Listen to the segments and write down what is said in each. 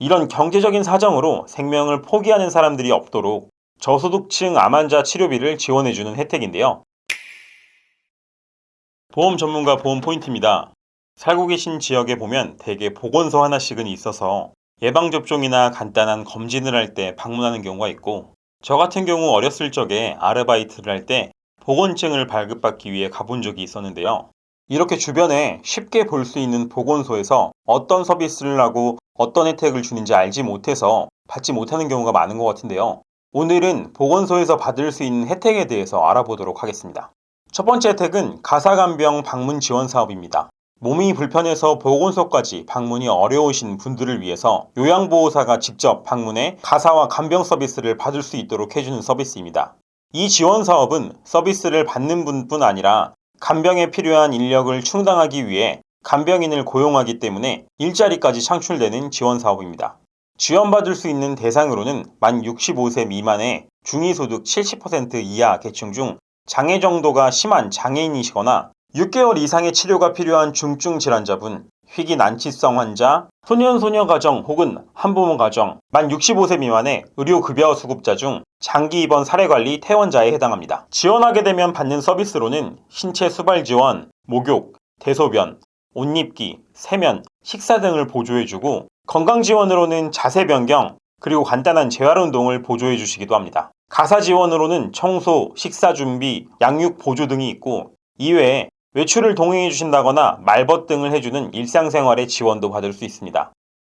이런 경제적인 사정으로 생명을 포기하는 사람들이 없도록 저소득층 암 환자 치료비를 지원해주는 혜택인데요. 보험 전문가 보험 포인트입니다. 살고 계신 지역에 보면 대개 보건소 하나씩은 있어서 예방접종이나 간단한 검진을 할 때 방문하는 경우가 있고, 저 같은 경우 어렸을 적에 아르바이트를 할 때 보건증을 발급받기 위해 가본 적이 있었는데요. 이렇게 주변에 쉽게 볼 수 있는 보건소에서 어떤 서비스를 하고 어떤 혜택을 주는지 알지 못해서 받지 못하는 경우가 많은 것 같은데요. 오늘은 보건소에서 받을 수 있는 혜택에 대해서 알아보도록 하겠습니다. 첫 번째 혜택은 가사간병 방문 지원 사업입니다. 몸이 불편해서 보건소까지 방문이 어려우신 분들을 위해서 요양보호사가 직접 방문해 가사와 간병 서비스를 받을 수 있도록 해주는 서비스입니다. 이 지원 사업은 서비스를 받는 분뿐 아니라 간병에 필요한 인력을 충당하기 위해 간병인을 고용하기 때문에 일자리까지 창출되는 지원 사업입니다. 지원받을 수 있는 대상으로는 만 65세 미만의 중위소득 70% 이하 계층 중 장애 정도가 심한 장애인이시거나 6개월 이상의 치료가 필요한 중증 질환자분, 희귀 난치성 환자, 소년소녀 가정 혹은 한부모 가정, 만 65세 미만의 의료급여 수급자 중 장기 입원 사례관리 퇴원자에 해당합니다. 지원하게 되면 받는 서비스로는 신체 수발 지원, 목욕, 대소변, 옷 입기, 세면, 식사 등을 보조해주고, 건강 지원으로는 자세 변경, 그리고 간단한 재활 운동을 보조해 주시기도 합니다. 가사 지원으로는 청소, 식사 준비, 양육 보조 등이 있고, 이외에 외출을 동행해 주신다거나 말벗 등을 해주는 일상생활의 지원도 받을 수 있습니다.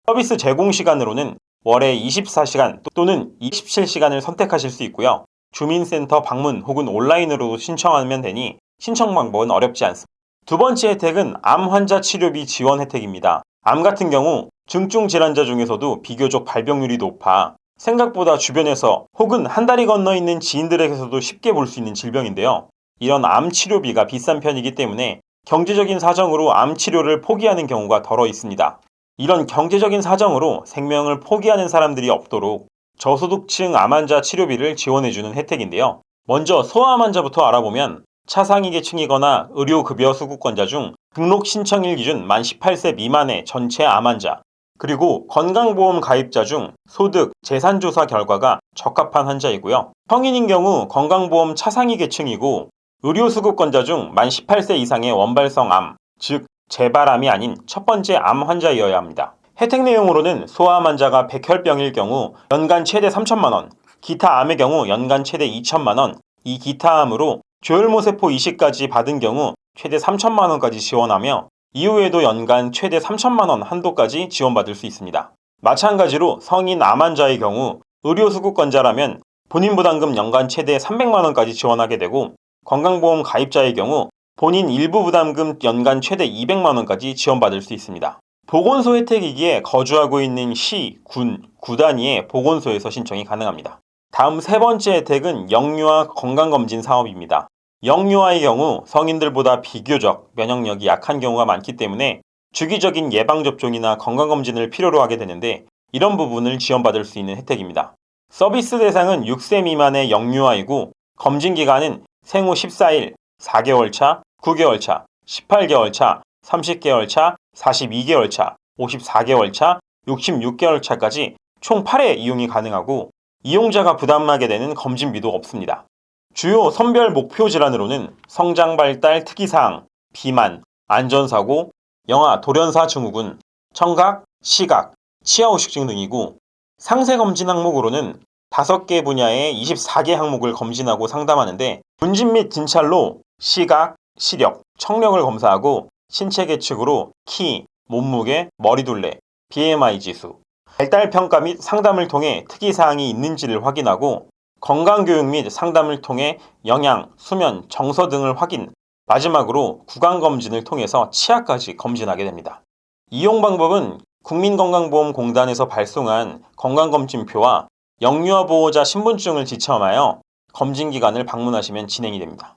서비스 제공 시간으로는 월에 24시간 또는 27시간을 선택하실 수 있고요. 주민센터 방문 혹은 온라인으로도 신청하면 되니 신청 방법은 어렵지 않습니다. 두 번째 혜택은 암 환자 치료비 지원 혜택입니다. 암 같은 경우 중증 질환자 중에서도 비교적 발병률이 높아 생각보다 주변에서 혹은 한 다리 건너 있는 지인들에게서도 쉽게 볼 수 있는 질병인데요. 이런 암 치료비가 비싼 편이기 때문에 경제적인 사정으로 암 치료를 포기하는 경우가 덜어 있습니다. 이런 경제적인 사정으로 생명을 포기하는 사람들이 없도록 저소득층 암 환자 치료비를 지원해주는 혜택인데요. 먼저 소아암 환자부터 알아보면 차상위 계층이거나 의료급여 수급권자 중 등록 신청일 기준 만 18세 미만의 전체 암 환자, 그리고 건강보험 가입자 중 소득, 재산조사 결과가 적합한 환자이고요. 성인인 경우 건강보험 차상위 계층이고 의료수급권자 중 만 18세 이상의 원발성 암, 즉 재발암이 아닌 첫 번째 암 환자이어야 합니다. 혜택 내용으로는 소아암 환자가 백혈병일 경우 연간 최대 3천만 원, 기타 암의 경우 연간 최대 2천만 원, 이 기타 암으로 조혈모세포 이식까지 받은 경우 최대 3천만 원까지 지원하며 이후에도 연간 최대 3천만 원 한도까지 지원받을 수 있습니다. 마찬가지로 성인 암 환자의 경우 의료수급권자라면 본인 부담금 연간 최대 300만 원까지 지원하게 되고, 건강보험 가입자의 경우 본인 일부 부담금 연간 최대 200만 원까지 지원받을 수 있습니다. 보건소 혜택이기에 거주하고 있는 시, 군, 구 단위의 보건소에서 신청이 가능합니다. 다음 세 번째 혜택은 영유아 건강검진 사업입니다. 영유아의 경우 성인들보다 비교적 면역력이 약한 경우가 많기 때문에 주기적인 예방접종이나 건강검진을 필요로 하게 되는데, 이런 부분을 지원받을 수 있는 혜택입니다. 서비스 대상은 6세 미만의 영유아이고, 검진 기간은 생후 14일, 4개월 차, 9개월 차, 18개월 차, 30개월 차, 42개월 차, 54개월 차, 66개월 차까지 총 8회 이용이 가능하고, 이용자가 부담하게 되는 검진비도 없습니다. 주요 선별 목표 질환으로는 성장 발달 특이사항, 비만, 안전사고, 영아 돌연사 증후군, 청각, 시각, 치아후식증 등이고, 상세 검진 항목으로는 5개 분야의 24개 항목을 검진하고 상담하는데, 분진 및 진찰로 시각, 시력, 청력을 검사하고 신체 계측으로 키, 몸무게, 머리둘레, BMI 지수, 발달평가 및 상담을 통해 특이사항이 있는지를 확인하고, 건강교육 및 상담을 통해 영양, 수면, 정서 등을 확인, 마지막으로 구강검진을 통해서 치아까지 검진하게 됩니다. 이용 방법은 국민건강보험공단에서 발송한 건강검진표와 영유아 보호자 신분증을 지참하여 검진기관을 방문하시면 진행이 됩니다.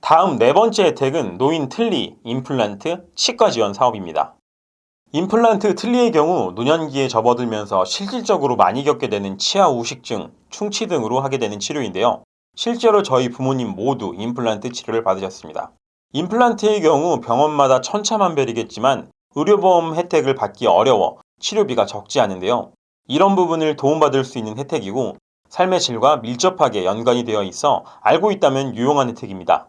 다음 네 번째 혜택은 노인 틀니, 임플란트, 치과 지원 사업입니다. 임플란트 틀니의 경우 노년기에 접어들면서 실질적으로 많이 겪게 되는 치아 우식증, 충치 등으로 하게 되는 치료인데요. 실제로 저희 부모님 모두 임플란트 치료를 받으셨습니다. 임플란트의 경우 병원마다 천차만별이겠지만 의료보험 혜택을 받기 어려워 치료비가 적지 않은데요. 이런 부분을 도움받을 수 있는 혜택이고 삶의 질과 밀접하게 연관이 되어 있어 알고 있다면 유용한 혜택입니다.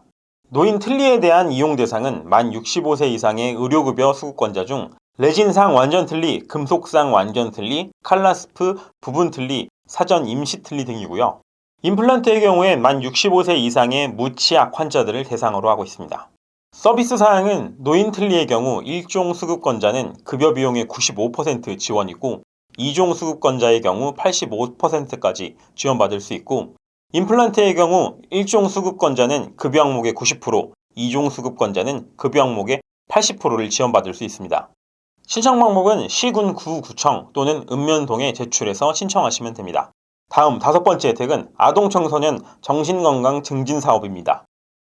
노인 틀니에 대한 이용 대상은 만 65세 이상의 의료급여 수급권자 중 레진상 완전 틀니, 금속상 완전 틀니, 칼라스프 부분 틀니, 사전 임시 틀니 등이고요. 임플란트의 경우엔 만 65세 이상의 무치약 환자들을 대상으로 하고 있습니다. 서비스 사항은 노인 틀니의 경우 1종 수급권자는 급여 비용의 95% 지원이고 2종 수급권자의 경우 85%까지 지원받을 수 있고 임플란트의 경우 1종 수급권자는 급여 항목의 90%, 2종 수급권자는 급여 항목의 80%를 지원받을 수 있습니다. 신청 방법은 시군 구구청 또는 읍면동에 제출해서 신청하시면 됩니다. 다음 5번째 혜택은 아동청소년 정신건강 증진 사업입니다.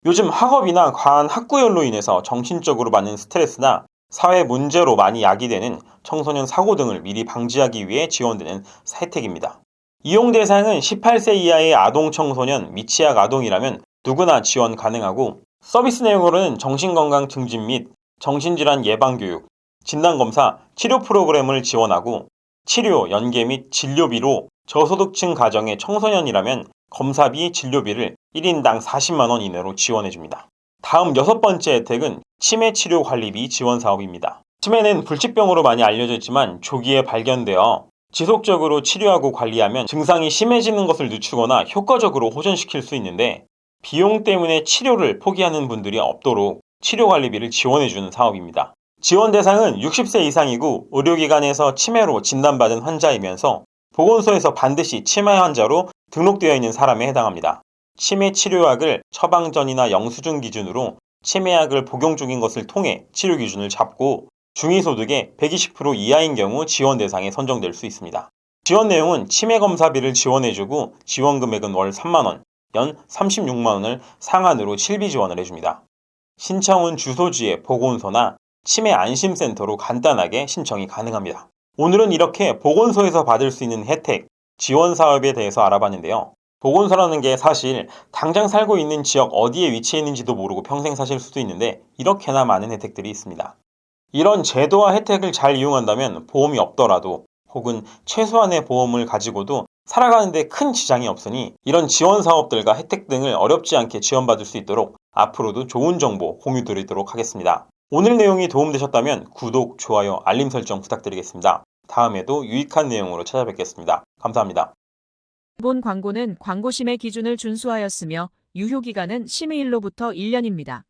요즘 학업이나 과한 학구열로 인해서 정신적으로 받는 스트레스나 사회 문제로 많이 야기되는 청소년 사고 등을 미리 방지하기 위해 지원되는 혜택입니다. 이용 대상은 18세 이하의 아동 청소년 미취학 아동이라면 누구나 지원 가능하고 서비스 내용으로는 정신건강 증진 및 정신질환 예방교육, 진단검사, 치료 프로그램을 지원하고 치료, 연계 및 진료비로 저소득층 가정의 청소년이라면 검사비, 진료비를 1인당 40만 원 이내로 지원해줍니다. 다음 6번째 혜택은 치매치료관리비 지원 사업입니다. 치매는 불치병으로 많이 알려져 있지만 조기에 발견되어 지속적으로 치료하고 관리하면 증상이 심해지는 것을 늦추거나 효과적으로 호전시킬 수 있는데 비용 때문에 치료를 포기하는 분들이 없도록 치료관리비를 지원해주는 사업입니다. 지원 대상은 60세 이상이고 의료기관에서 치매로 진단받은 환자이면서 보건소에서 반드시 치매 환자로 등록되어 있는 사람에 해당합니다. 치매 치료약을 처방 전이나 영수증 기준으로 치매약을 복용 중인 것을 통해 치료 기준을 잡고 중위소득의 120% 이하인 경우 지원 대상에 선정될 수 있습니다. 지원 내용은 치매 검사비를 지원해주고 지원 금액은 월 3만 원, 연 36만 원을 상한으로 실비 지원을 해줍니다. 신청은 주소지의 보건소나 치매 안심센터로 간단하게 신청이 가능합니다. 오늘은 이렇게 보건소에서 받을 수 있는 혜택, 지원 사업에 대해서 알아봤는데요. 보건소라는 게 사실 당장 살고 있는 지역 어디에 위치해 있는지도 모르고 평생 사실 수도 있는데 이렇게나 많은 혜택들이 있습니다. 이런 제도와 혜택을 잘 이용한다면 보험이 없더라도 혹은 최소한의 보험을 가지고도 살아가는데 큰 지장이 없으니 이런 지원 사업들과 혜택 등을 어렵지 않게 지원받을 수 있도록 앞으로도 좋은 정보 공유드리도록 하겠습니다. 오늘 내용이 도움되셨다면 구독, 좋아요, 알림 설정 부탁드리겠습니다. 다음에도 유익한 내용으로 찾아뵙겠습니다. 감사합니다. 본 광고는 광고심의 기준을 준수하였으며 유효기간은 심의일로부터 1년입니다.